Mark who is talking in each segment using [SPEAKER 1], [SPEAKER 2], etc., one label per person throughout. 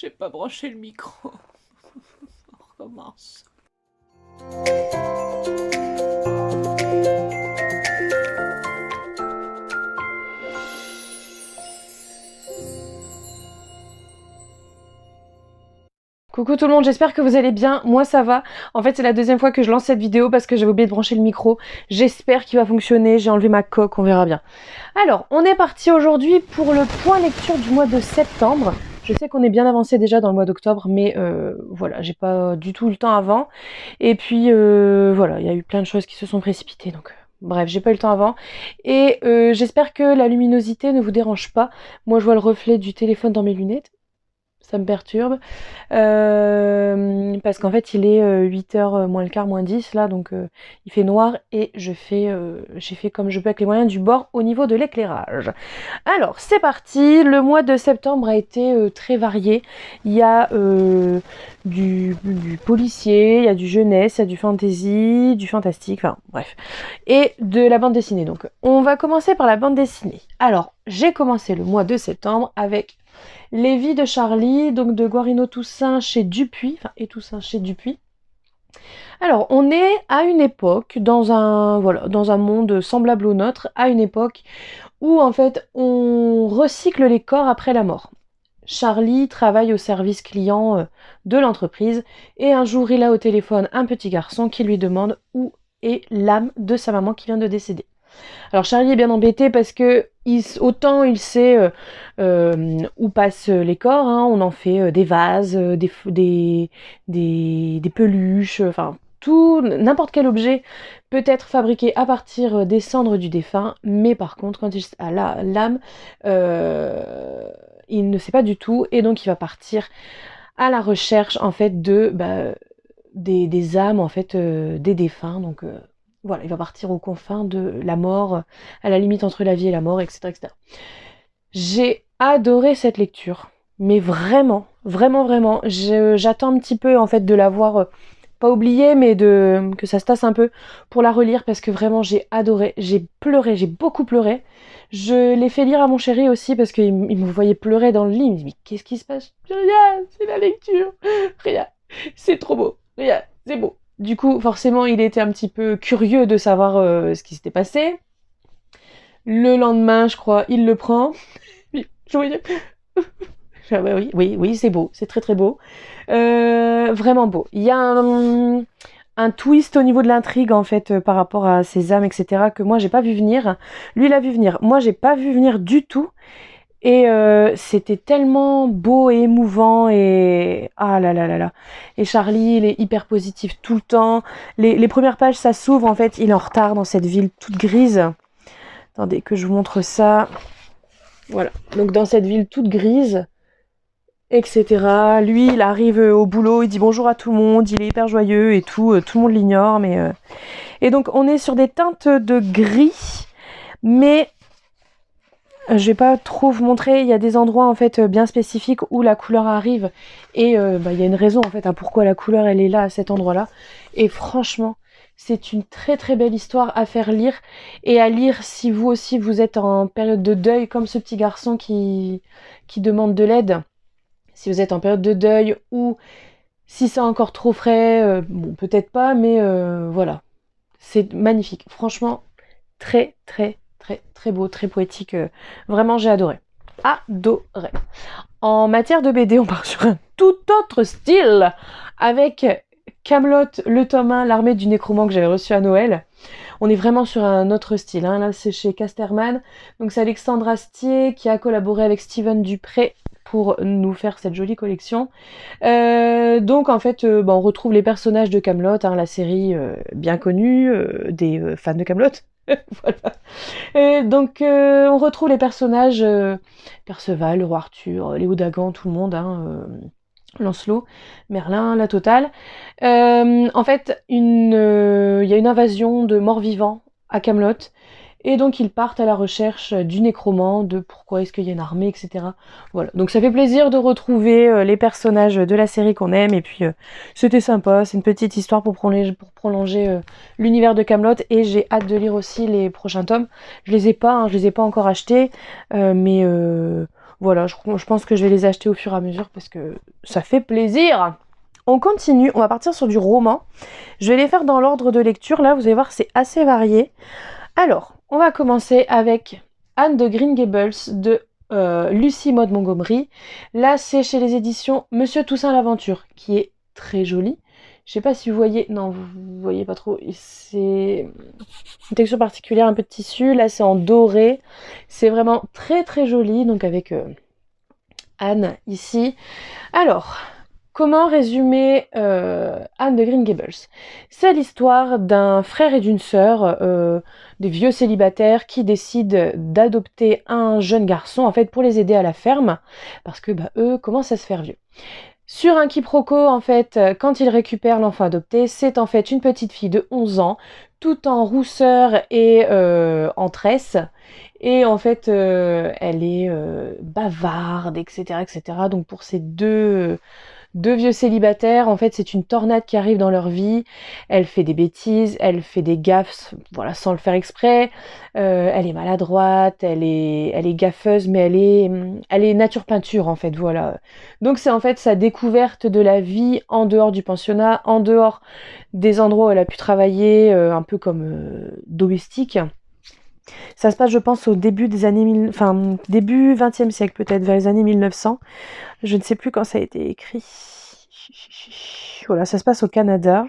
[SPEAKER 1] J'ai pas branché le micro. On recommence.
[SPEAKER 2] Coucou tout le monde, j'espère que vous allez bien, moi ça va. En fait c'est la deuxième fois que je lance cette vidéo parce que j'avais oublié de brancher le micro. J'espère qu'il va fonctionner, j'ai enlevé ma coque, on verra bien. Alors, on est parti aujourd'hui pour le point lecture du mois de septembre. Je sais qu'on est bien avancé déjà dans le mois d'octobre, mais voilà, j'ai pas du tout eu le temps avant. Et puis voilà, il y a eu plein de choses qui se sont précipitées, donc bref, j'ai pas eu le temps avant. Et j'espère que la luminosité ne vous dérange pas. Moi je vois le reflet du téléphone dans mes lunettes. Ça me perturbe. Parce qu'en fait il est 8h moins le quart, moins 10 là, donc il fait noir et j'ai fait comme je peux avec les moyens du bord au niveau de l'éclairage. Alors c'est parti, le mois de septembre a été très varié. Il y a du policier, il y a du jeunesse, il y a du fantasy, du fantastique, enfin bref. Et de la bande dessinée. Donc on va commencer par la bande dessinée. Alors j'ai commencé le mois de septembre avec Les vies de Charlie, donc de Guarino Toussaint chez Dupuis, et Toussaint chez Dupuis. Alors, on est à une époque, dans un monde semblable au nôtre, à une époque où en fait on recycle les corps après la mort. Charlie travaille au service client de l'entreprise et un jour il a au téléphone un petit garçon qui lui demande où est l'âme de sa maman qui vient de décéder. Alors Charlie est bien embêté parce que autant il sait où passent les corps, hein, on en fait des vases, des peluches, enfin tout, n'importe quel objet peut être fabriqué à partir des cendres du défunt, mais par contre quand il a l'âme, il ne sait pas du tout et donc il va partir à la recherche en fait des âmes en fait des défunts, donc voilà, il va partir aux confins de la mort, à la limite entre la vie et la mort, etc., etc. J'ai adoré cette lecture, mais vraiment, vraiment, vraiment. J'attends un petit peu en fait de l'avoir pas oubliée, mais que ça se tasse un peu pour la relire parce que vraiment j'ai adoré, j'ai pleuré, j'ai beaucoup pleuré. Je l'ai fait lire à mon chéri aussi parce qu'il me voyait pleurer dans le lit. Il me dit mais qu'est-ce qui se passe? Rien, c'est la lecture, rien, c'est trop beau, rien, c'est beau. Du coup, forcément, il était un petit peu curieux de savoir ce qui s'était passé. Le lendemain, je crois, il le prend. Ah bah oui, oui, oui, c'est beau, c'est très très beau. Vraiment beau. Il y a un twist au niveau de l'intrigue en fait par rapport à ces âmes, etc. que moi j'ai pas vu venir. Lui il a vu venir. Moi j'ai pas vu venir du tout. Et c'était tellement beau et émouvant et ah là là là là. Et Charlie, il est hyper positif tout le temps. Les premières pages, ça s'ouvre en fait. Il est en retard dans cette ville toute grise. Attendez que je vous montre ça. Voilà. Donc dans cette ville toute grise, etc. Lui, il arrive au boulot, il dit bonjour à tout le monde, il est hyper joyeux et tout. Tout le monde l'ignore, mais et donc on est sur des teintes de gris, mais je vais pas trop vous montrer, il y a des endroits en fait bien spécifiques où la couleur arrive et il y a une raison en fait à pourquoi la couleur elle est là à cet endroit-là. Et franchement, c'est une très très belle histoire à faire lire et à lire si vous aussi vous êtes en période de deuil comme ce petit garçon qui demande de l'aide. Si vous êtes en période de deuil ou si c'est encore trop frais, bon peut-être pas, mais voilà. C'est magnifique, franchement très très très très beau, très poétique. Vraiment, j'ai adoré. Adoré. En matière de BD, on part sur un tout autre style avec Camelot, le tome 1, l'armée du nécromant que j'avais reçu à Noël. On est vraiment sur un autre style. Hein. Là, c'est chez Casterman. Donc, c'est Alexandre Astier qui a collaboré avec Steven Dupré pour nous faire cette jolie collection. Donc en fait, on retrouve les personnages de Camelot, hein, la série bien connue des fans de Camelot. Voilà. Donc on retrouve les personnages Perceval, le roi Arthur, les Dagan, tout le monde, hein, Lancelot, Merlin, la totale. En fait, il y a une invasion de morts-vivants à Camelot. Et donc ils partent à la recherche du nécromant, de pourquoi est-ce qu'il y a une armée, etc. Voilà, donc ça fait plaisir de retrouver les personnages de la série qu'on aime, et puis c'était sympa, c'est une petite histoire pour prolonger l'univers de Camelot, et j'ai hâte de lire aussi les prochains tomes. Je les ai pas encore achetés, mais Voilà, je pense que je vais les acheter au fur et à mesure parce que ça fait plaisir. On continue, on va partir sur du roman. Je vais les faire dans l'ordre de lecture. Là, vous allez voir, c'est assez varié. Alors, on va commencer avec Anne de Green Gables de Lucie Maud Montgomery. Là, c'est chez les éditions Monsieur Toussaint l'Aventure, qui est très jolie. Je sais pas si vous voyez, non, vous voyez pas trop. C'est une texture particulière, un peu de tissu. Là, c'est en doré. C'est vraiment très très joli. Donc avec Anne ici. Alors, comment résumer Anne de Green Gables? C'est l'histoire d'un frère et d'une sœur, des vieux célibataires qui décident d'adopter un jeune garçon en fait pour les aider à la ferme parce que eux commencent à se faire vieux. Sur un quiproquo, en fait, quand ils récupèrent l'enfant adopté, c'est en fait une petite fille de 11 ans, tout en rousseur et en tresse. Et en fait, elle est bavarde, etc., etc. Donc pour ces deux vieux célibataires, en fait, c'est une tornade qui arrive dans leur vie. Elle fait des bêtises, elle fait des gaffes, voilà, sans le faire exprès. Elle est maladroite, elle est gaffeuse, mais elle est nature peinture, en fait, voilà. Donc c'est en fait sa découverte de la vie en dehors du pensionnat, en dehors des endroits où elle a pu travailler, un peu comme domestique. Ça se passe, je pense, au début des années... Enfin, début 20e siècle, peut-être, vers les années 1900. Je ne sais plus quand ça a été écrit. Voilà, ça se passe au Canada.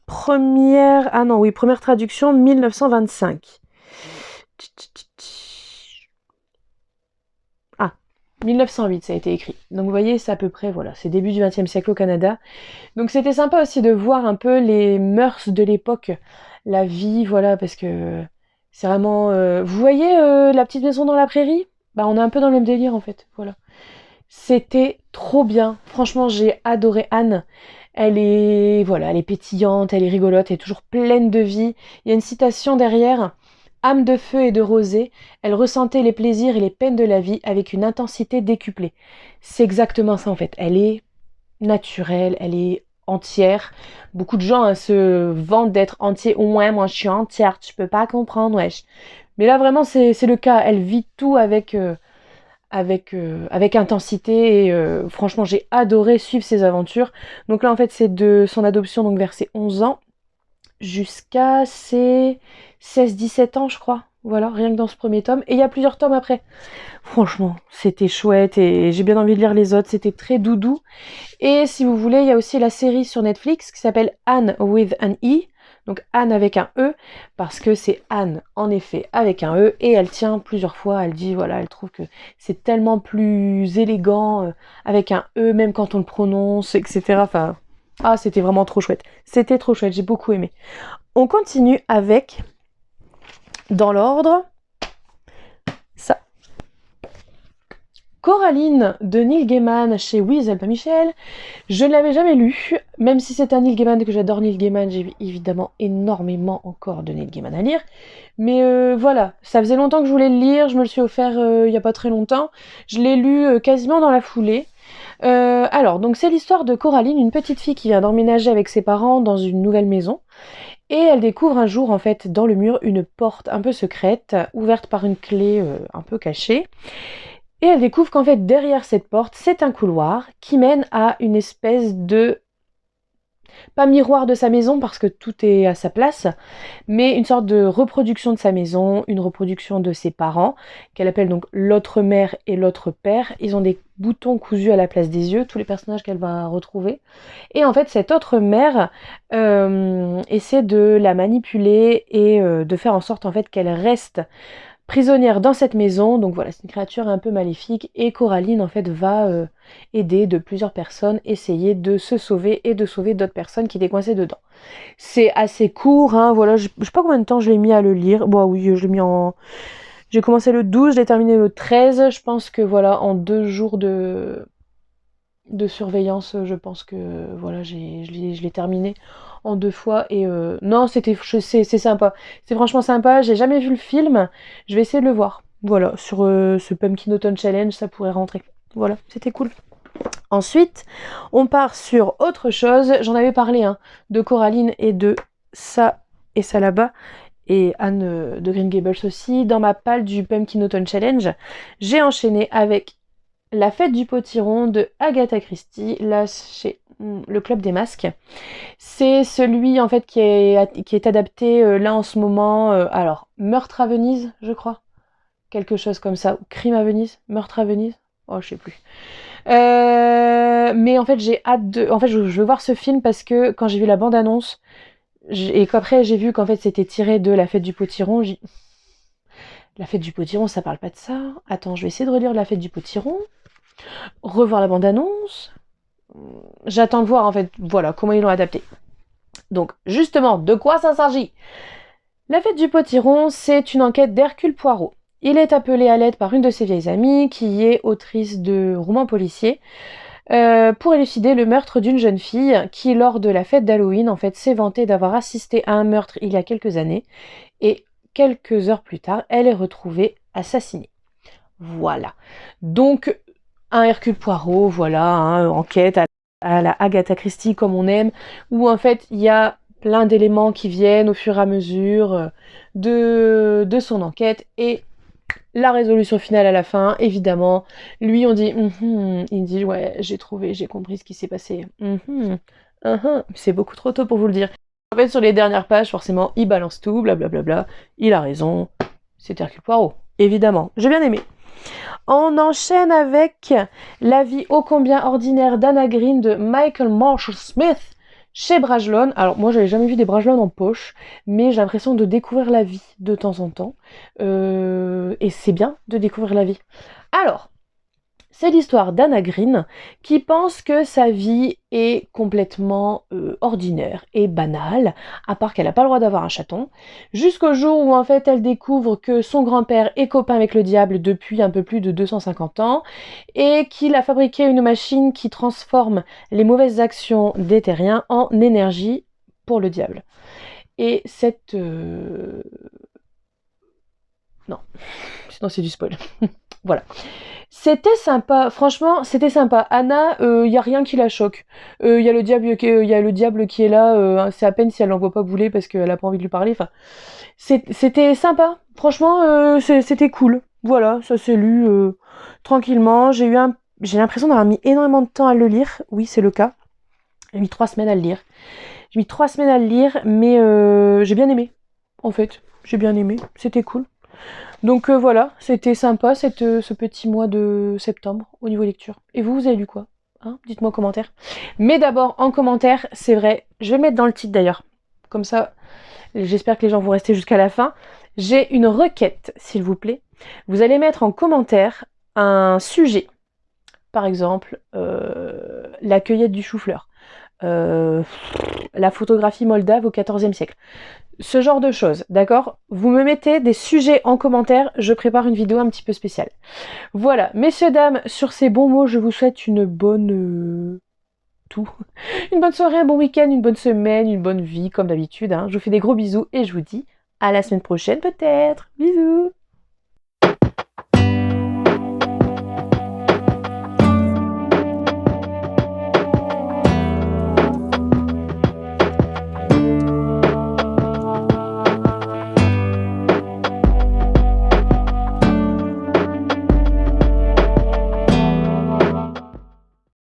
[SPEAKER 2] Première... Ah non, oui, première traduction, 1925. Ah, 1908, ça a été écrit. Donc vous voyez, c'est à peu près, voilà, c'est début du XXe siècle au Canada. Donc c'était sympa aussi de voir un peu les mœurs de l'époque, la vie, voilà, parce que c'est vraiment... Vous voyez la petite maison dans la prairie? Bah on est un peu dans le même délire en fait, voilà. C'était trop bien. Franchement, j'ai adoré Anne. Elle est, voilà, elle est pétillante, elle est rigolote, elle est toujours pleine de vie. Il y a une citation derrière. Âme de feu et de rosée, elle ressentait les plaisirs et les peines de la vie avec une intensité décuplée. C'est exactement ça en fait. Elle est naturelle, elle est entière. Beaucoup de gens se vantent d'être entiers. Ouais, moi je suis entière, tu peux pas comprendre, wesh. Mais là vraiment c'est le cas. Elle vit tout avec intensité et franchement j'ai adoré suivre ses aventures. Donc là en fait c'est de son adoption donc vers ses 11 ans jusqu'à ses 16-17 ans je crois. Voilà, rien que dans ce premier tome. Et il y a plusieurs tomes après. Franchement, c'était chouette et j'ai bien envie de lire les autres. C'était très doudou. Et si vous voulez, il y a aussi la série sur Netflix qui s'appelle Anne with an E. Donc Anne avec un E, parce que c'est Anne, en effet, avec un E, et elle tient plusieurs fois, elle dit, voilà, elle trouve que c'est tellement plus élégant avec un E, même quand on le prononce, etc. Enfin, ah, c'était vraiment trop chouette. C'était trop chouette, j'ai beaucoup aimé. On continue avec, dans l'ordre, ça. Coraline de Neil Gaiman chez Weasel pas Michel. Je ne l'avais jamais lu, même si c'est un Neil Gaiman que j'adore Neil Gaiman, j'ai évidemment énormément encore de Neil Gaiman à lire. Mais voilà, ça faisait longtemps que je voulais le lire, je me le suis offert il n'y a pas très longtemps. Je l'ai lu quasiment dans la foulée. Alors, donc c'est l'histoire de Coraline, une petite fille qui vient d'emménager avec ses parents dans une nouvelle maison. Et elle découvre un jour, en fait, dans le mur, une porte un peu secrète, ouverte par une clé un peu cachée. Et elle découvre qu'en fait, derrière cette porte, c'est un couloir qui mène à une espèce de... pas miroir de sa maison, parce que tout est à sa place, mais une sorte de reproduction de sa maison, une reproduction de ses parents, qu'elle appelle donc l'autre mère et l'autre père. Ils ont des boutons cousus à la place des yeux, tous les personnages qu'elle va retrouver. Et en fait, cette autre mère essaie de la manipuler et de faire en sorte en fait qu'elle reste prisonnière dans cette maison. Donc voilà, c'est une créature un peu maléfique et Coraline en fait va aider de plusieurs personnes, essayer de se sauver et de sauver d'autres personnes qui étaient coincées dedans. C'est assez court, hein, voilà, je sais pas combien de temps je l'ai mis à le lire. Bon oui, je l'ai mis en... J'ai commencé le 12, je l'ai terminé le 13, je pense que voilà, en 2 jours de surveillance, je pense que voilà, je l'ai terminé en 2 fois et non, c'est sympa, c'est franchement sympa. J'ai jamais vu le film, je vais essayer de le voir. Voilà, sur ce Pumpkin Autumn Challenge, ça pourrait rentrer. Voilà, c'était cool. Ensuite, on part sur autre chose. J'en avais parlé hein, de Coraline et de ça et ça là-bas. et Anne de Green Gables aussi. Dans ma palle du Pumpkin Autumn Challenge, j'ai enchaîné avec La Fête du Potiron de Agatha Christie, là chez le Club des Masques. C'est celui en fait qui est adapté là en ce moment. Alors, Meurtre à Venise, je crois. Quelque chose comme ça. Crime à Venise, Meurtre à Venise. Oh, je sais plus. Mais en fait, j'ai hâte de. En fait, je veux voir ce film parce que quand j'ai vu la bande-annonce et qu'après j'ai vu qu'en fait c'était tiré de La Fête du Potiron, La Fête du Potiron, ça parle pas de ça. Attends, je vais essayer de relire La Fête du Potiron. Revoir la bande-annonce. J'attends de voir en fait, voilà, comment ils l'ont adapté. Donc, justement, de quoi ça s'agit? La Fête du Potiron, c'est une enquête d'Hercule Poirot. Il est appelé à l'aide par une de ses vieilles amies, qui est autrice de romans policiers, pour élucider le meurtre d'une jeune fille qui, lors de la fête d'Halloween, en fait, s'est vantée d'avoir assisté à un meurtre il y a quelques années, et quelques heures plus tard, elle est retrouvée assassinée. Voilà. Donc, un Hercule Poirot, voilà, hein, enquête à la Agatha Christie comme on aime, où en fait il y a plein d'éléments qui viennent au fur et à mesure de son enquête et la résolution finale à la fin, évidemment, lui on dit il dit ouais j'ai trouvé, j'ai compris ce qui s'est passé. C'est beaucoup trop tôt pour vous le dire. En fait sur les dernières pages forcément il balance tout, blablabla, il a raison, c'est Hercule Poirot, évidemment, j'ai bien aimé. On enchaîne avec La vie ô combien ordinaire d'Anna Green de Michael Marshall Smith chez Brajlon. Alors moi j'avais jamais vu des Brajlon en poche, mais j'ai l'impression de découvrir la vie de temps en temps. Et c'est bien de découvrir la vie. Alors, c'est l'histoire d'Anna Green qui pense que sa vie est complètement ordinaire et banale, à part qu'elle n'a pas le droit d'avoir un chaton, jusqu'au jour où en fait elle découvre que son grand-père est copain avec le diable depuis un peu plus de 250 ans et qu'il a fabriqué une machine qui transforme les mauvaises actions des terriens en énergie pour le diable. Et cette... Non, sinon c'est du spoil. Voilà. C'était sympa, franchement, c'était sympa. Anna, y a rien qui la choque. Y a le diable qui est là, c'est à peine si elle l'envoie pas bouler parce qu'elle a pas envie de lui parler. Enfin, c'était sympa. Franchement, c'était cool. Voilà, ça s'est lu tranquillement. J'ai l'impression d'avoir mis énormément de temps à le lire. Oui, c'est le cas. J'ai mis 3 semaines à le lire. J'ai mis 3 semaines à le lire, mais j'ai bien aimé. En fait, j'ai bien aimé. C'était cool. Donc voilà, c'était sympa ce petit mois de septembre au niveau lecture. Et vous avez lu quoi, hein? Dites-moi en commentaire. Mais d'abord, en commentaire, c'est vrai, je vais mettre dans le titre d'ailleurs. Comme ça, j'espère que les gens vont rester jusqu'à la fin. J'ai une requête, s'il vous plaît. Vous allez mettre en commentaire un sujet. Par exemple, la cueillette du chou-fleur. La photographie moldave au XIVe siècle. Ce genre de choses, d'accord? Vous me mettez des sujets en commentaire, je prépare une vidéo un petit peu spéciale. Voilà, messieurs, dames, sur ces bons mots, je vous souhaite une bonne... tout. Une bonne soirée, un bon week-end, une bonne semaine, une bonne vie, comme d'habitude. Hein. Je vous fais des gros bisous et je vous dis à la semaine prochaine peut-être. Bisous!